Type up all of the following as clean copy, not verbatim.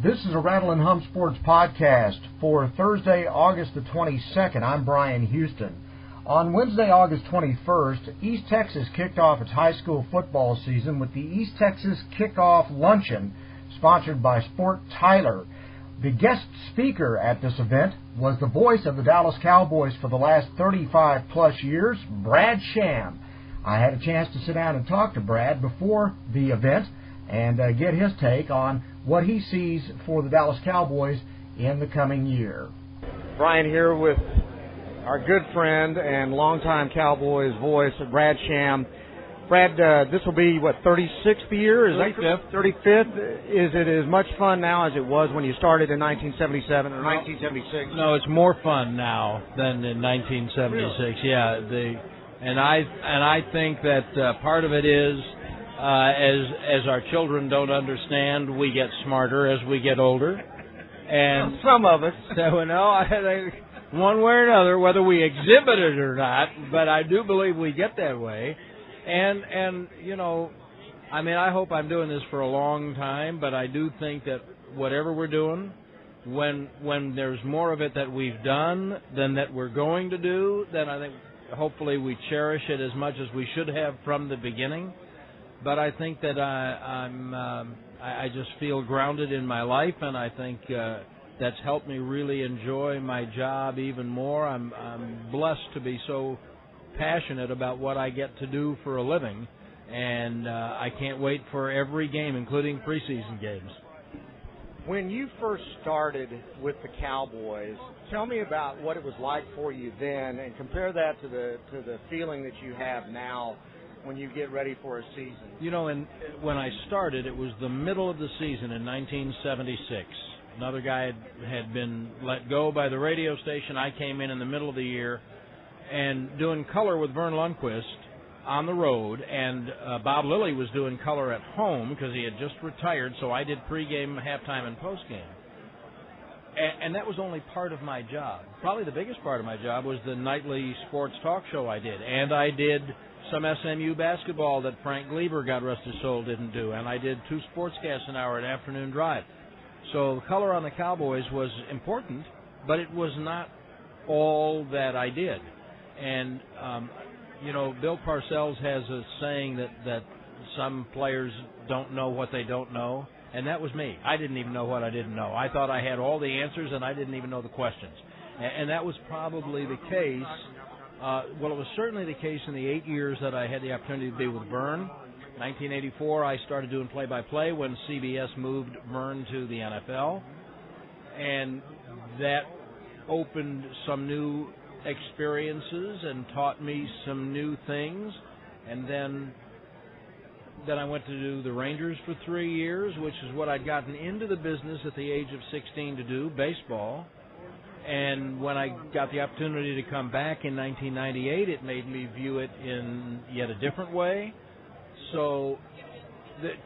This is a Rattle and Hum Sports podcast for Thursday, August the 22nd. I'm Bryan Houston. On Wednesday, August 21st, East Texas kicked off its high school football season with the East Texas Kickoff Luncheon, sponsored by Sport Tyler. The guest speaker at this event was the voice of the Dallas Cowboys for the last 35-plus years, Brad Sham. I had a chance to sit down and talk to Brad before the event and get his take on what he sees for the Dallas Cowboys in the coming year. Bryan here with our good friend and longtime Cowboys voice, Brad Sham. Brad, this will be, 36th year? 35th. 35th. Is it as much fun now as it was when you started in 1977 or 1976? No, it's more fun now than in 1976. Really? Yeah, and I think that part of it is as our children don't understand, we get smarter as we get older, and some of us. So one way or another, whether we exhibit it or not, but I do believe we get that way. And you know, I mean, I hope I'm doing this for a long time, but I do think that whatever we're doing, when there's more of it that we've done than that we're going to do, then I think hopefully we cherish it as much as we should have from the beginning. But I think that I just feel grounded in my life, and I think that's helped me really enjoy my job even more. I'm blessed to be so passionate about what I get to do for a living, and I can't wait for every game, including preseason games. When you first started with the Cowboys, tell me about what it was like for you then, and compare that to the feeling that you have now when you get ready for a season. You know, when I started, it was the middle of the season in 1976. Another guy had been let go by the radio station. I came in the middle of the year and doing color with Vern Lundquist on the road, and Bob Lilly was doing color at home because he had just retired, so I did pregame, halftime, and postgame. And that was only part of my job. Probably the biggest part of my job was the nightly sports talk show I did, and I did some SMU basketball that Frank Gleber, God rest his soul, didn't do, and I did 2 sportscasts an hour at Afternoon Drive. So color on the Cowboys was important, but it was not all that I did. And, you know, Bill Parcells has a saying that some players don't know what they don't know, and that was me. I didn't even know what I didn't know. I thought I had all the answers, and I didn't even know the questions. And that was probably the case. Well, it was certainly the case in the 8 years that I had the opportunity to be with Vern. 1984, I started doing play-by-play when CBS moved Vern to the NFL, and that opened some new experiences and taught me some new things. And then I went to do the Rangers for 3 years, which is what I'd gotten into the business at the age of 16 to do, baseball. And when I got the opportunity to come back in 1998, it made me view it in yet a different way. So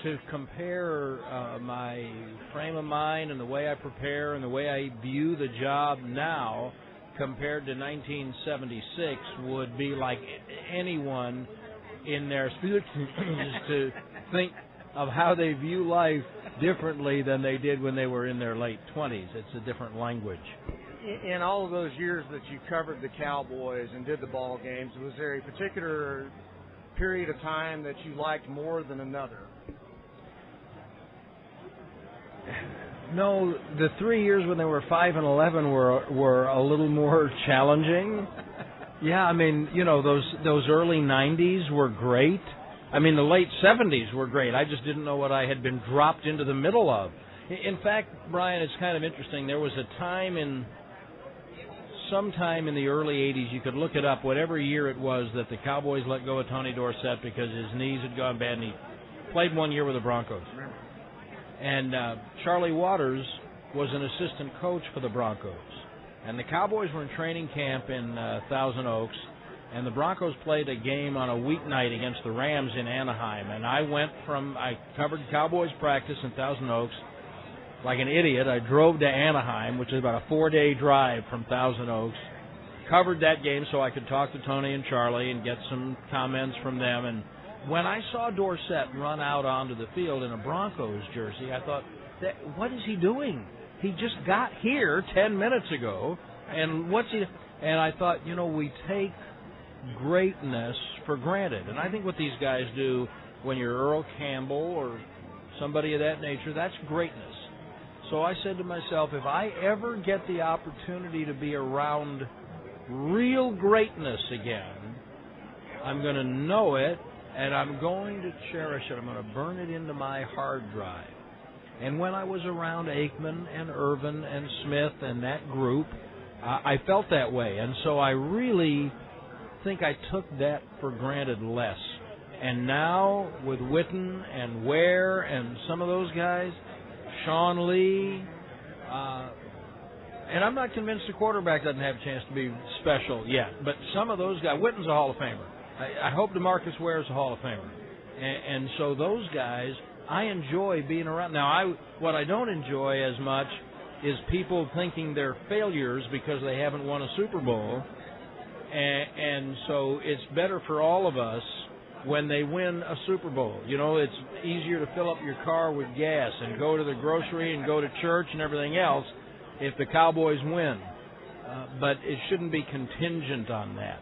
to compare my frame of mind and the way I prepare and the way I view the job now compared to 1976 would be like anyone in their to think of how they view life differently than they did when they were in their late 20s. It's a different language. In all of those years that you covered the Cowboys and did the ball games, was there a particular period of time that you liked more than another? No, the 3 years when they were 5-11 were a little more challenging. Yeah, I mean, you know, those early 90s were great. I mean, the late 70s were great. I just didn't know what I had been dropped into the middle of. In fact, Bryan, it's kind of interesting. There was a time sometime in the early 80s, you could look it up, whatever year it was, that the Cowboys let go of Tony Dorsett because his knees had gone bad, and he played 1 year with the Broncos. And Charlie Waters was an assistant coach for the Broncos. And the Cowboys were in training camp in Thousand Oaks, and the Broncos played a game on a weeknight against the Rams in Anaheim. And I covered Cowboys practice in Thousand Oaks. Like an idiot, I drove to Anaheim, which is about a 4-day drive from Thousand Oaks, covered that game so I could talk to Tony and Charlie and get some comments from them. And when I saw Dorsett run out onto the field in a Broncos jersey, I thought, what is he doing? He just got here 10 minutes ago, and what's he? And I thought, we take greatness for granted. And I think what these guys do when you're Earl Campbell or somebody of that nature, that's greatness. So I said to myself, if I ever get the opportunity to be around real greatness again, I'm going to know it, and I'm going to cherish it. I'm going to burn it into my hard drive. And when I was around Aikman and Irvin and Smith and that group, I felt that way. And so I really think I took that for granted less. And now with Witten and Ware and some of those guys, Sean Lee, and I'm not convinced the quarterback doesn't have a chance to be special yet, but some of those guys, Witten's a Hall of Famer. I hope DeMarcus Ware's a Hall of Famer. And so those guys, I enjoy being around. Now, what I don't enjoy as much is people thinking they're failures because they haven't won a Super Bowl. And so it's better for all of us when they win a Super Bowl. It's easier to fill up your car with gas and go to the grocery and go to church and everything else if the Cowboys win. But it shouldn't be contingent on that.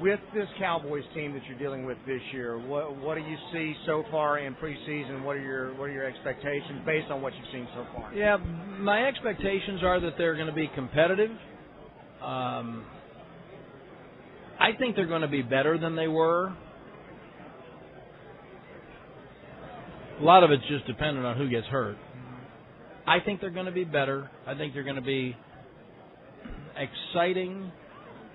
With this Cowboys team that you're dealing with this year, what do you see so far in preseason? What are your expectations based on what you've seen so far? Yeah, my expectations are that they're going to be competitive. I think they're going to be better than they were. A lot of it's just dependent on who gets hurt. I think they're going to be better. I think they're going to be exciting.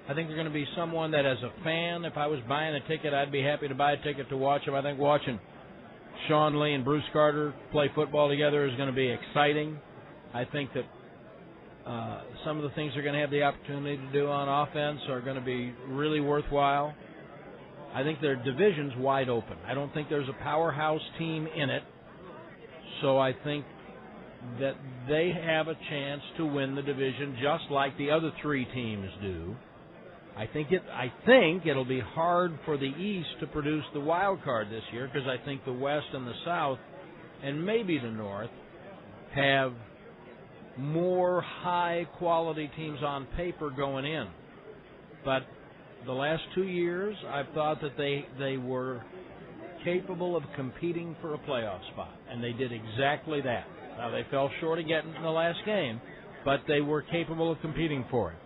I think they're going to be someone that, as a fan, if I was buying a ticket, I'd be happy to buy a ticket to watch them. I think watching Sean Lee and Bruce Carter play football together is going to be exciting. I think that some of the things they're going to have the opportunity to do on offense are going to be really worthwhile. I think their division's wide open. I don't think there's a powerhouse team in it, so I think that they have a chance to win the division just like the other three teams do. I think it'll be hard for the East to produce the wild card this year because I think the West and the South and maybe the North have more high-quality teams on paper going in. But the last 2 years, I've thought that they were capable of competing for a playoff spot, and they did exactly that. Now, they fell short of getting in the last game, but they were capable of competing for it.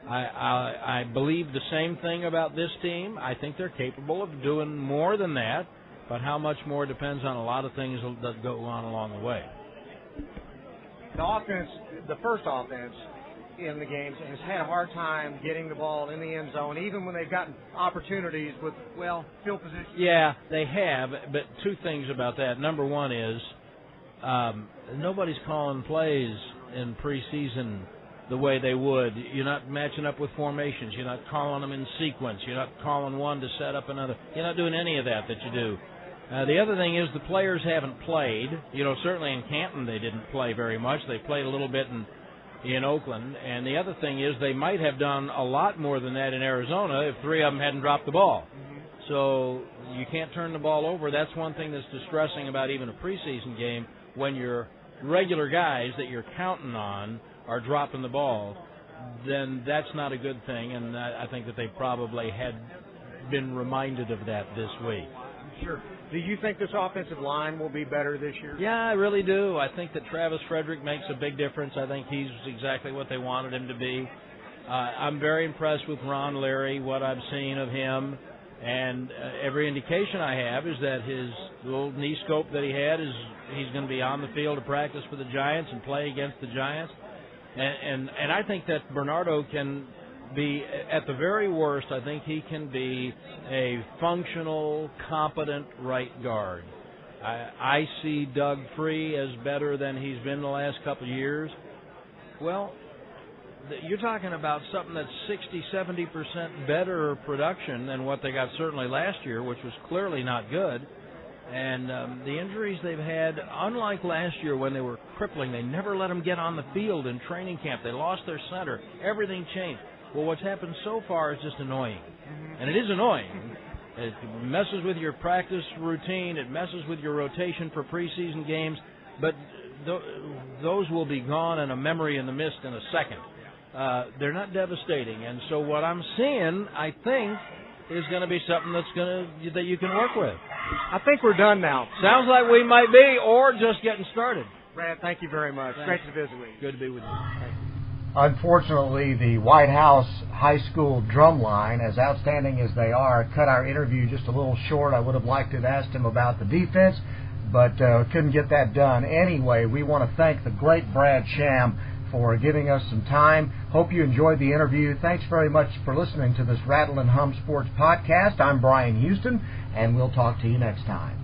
I believe the same thing about this team. I think they're capable of doing more than that, but how much more depends on a lot of things that go on along the way. The first offense in the games has had a hard time getting the ball in the end zone, even when they've gotten opportunities with, field position. Yeah, they have, but two things about that. Number one is nobody's calling plays in preseason the way they would. You're not matching up with formations. You're not calling them in sequence. You're not calling one to set up another. You're not doing any of that you do. The other thing is the players haven't played. Certainly in Canton they didn't play very much. They played a little bit in Oakland. And the other thing is they might have done a lot more than that in Arizona if three of them hadn't dropped the ball. So you can't turn the ball over. That's one thing that's distressing about even a preseason game when your regular guys that you're counting on are dropping the ball. Then that's not a good thing, and I think that they probably had been reminded of that this week. Sure. Do you think this offensive line will be better this year? Yeah, I really do. I think that Travis Frederick makes a big difference. I think he's exactly what they wanted him to be. I'm very impressed with Ron Leary, what I've seen of him, and every indication I have is that his little knee scope that he had is he's going to be on the field to practice for the Giants and play against the Giants. And I think that Bernardo can be, at the very worst, I think he can be a functional, competent right guard. I see Doug Free as better than he's been the last couple of years. Well, you're talking about something that's 60-70% better production than what they got certainly last year, which was clearly not good. And the injuries they've had, unlike last year when they were crippling, they never let them get on the field in training camp. They lost their center. Everything changed. Well, what's happened so far is just annoying. And it is annoying. It messes with your practice routine. It messes with your rotation for preseason games. But those will be gone in a memory in the mist in a second. They're not devastating. And so what I'm seeing, I think, is going to be something that you can work with. I think we're done now. Sounds like we might be, or just getting started. Brad, thank you very much. Thanks. Great to visit with you. Good to be with you. Thank you. Unfortunately, the White House High School drum line, as outstanding as they are, cut our interview just a little short. I would have liked to have asked him about the defense, but couldn't get that done. Anyway, we want to thank the great Brad Sham for giving us some time. Hope you enjoyed the interview. Thanks very much for listening to this Rattle and Hum Sports Podcast. I'm Bryan Houston, and we'll talk to you next time.